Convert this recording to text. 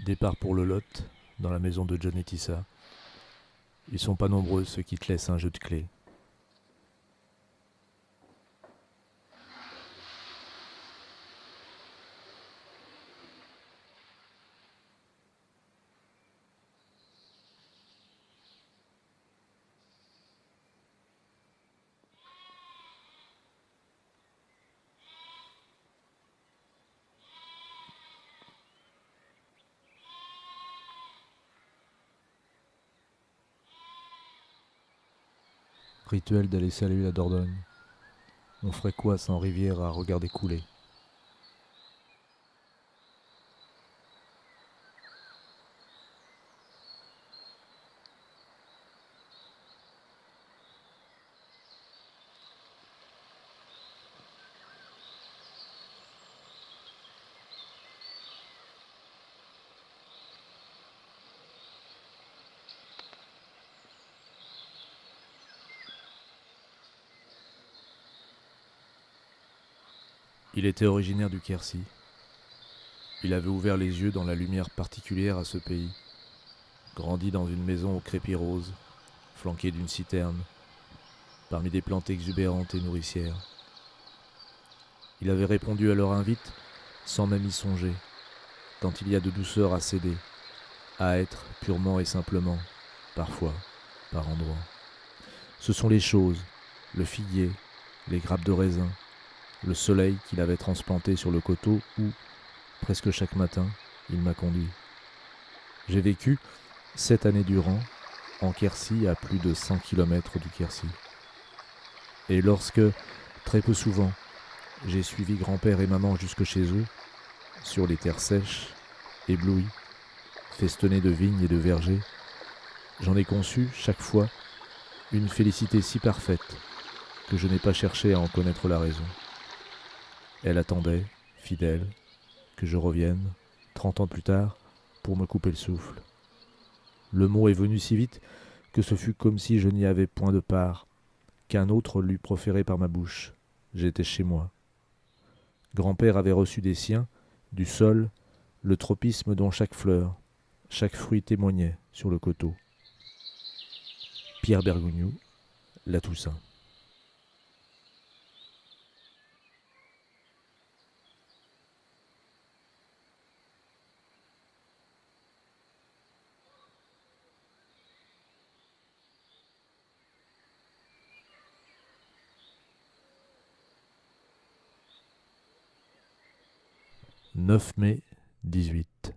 Départ pour le Lot, dans la maison de John et Tissa. Ils sont pas nombreux ceux qui te laissent un jeu de clés. Rituel d'aller saluer la Dordogne. On ferait quoi sans rivière à regarder couler? Il était originaire du Quercy. Il avait ouvert les yeux dans la lumière particulière à ce pays. Grandi dans une maison au crépi rose, flanquée d'une citerne, parmi des plantes exubérantes et nourricières. Il avait répondu à leur invite sans même y songer, tant il y a de douceur à céder, à être purement et simplement, parfois, par endroits. Ce sont les choses, le figuier, les grappes de raisin, le soleil qu'il avait transplanté sur le coteau où, presque chaque matin, il m'a conduit. J'ai vécu, 7 années durant, en Quercy à plus de 100 kilomètres du Quercy. Et lorsque, très peu souvent, j'ai suivi grand-père et maman jusque chez eux, sur les terres sèches, éblouies, festonnées de vignes et de vergers, j'en ai conçu, chaque fois, une félicité si parfaite que je n'ai pas cherché à en connaître la raison. Elle attendait, fidèle, que je revienne, 30 ans plus tard, pour me couper le souffle. Le mot est venu si vite que ce fut comme si je n'y avais point de part, qu'un autre l'eût proféré par ma bouche. J'étais chez moi. Grand-père avait reçu des siens, du sol, le tropisme dont chaque fleur, chaque fruit témoignait sur le coteau. Pierre Bergogneau, La Toussaint. « 9 mai 18.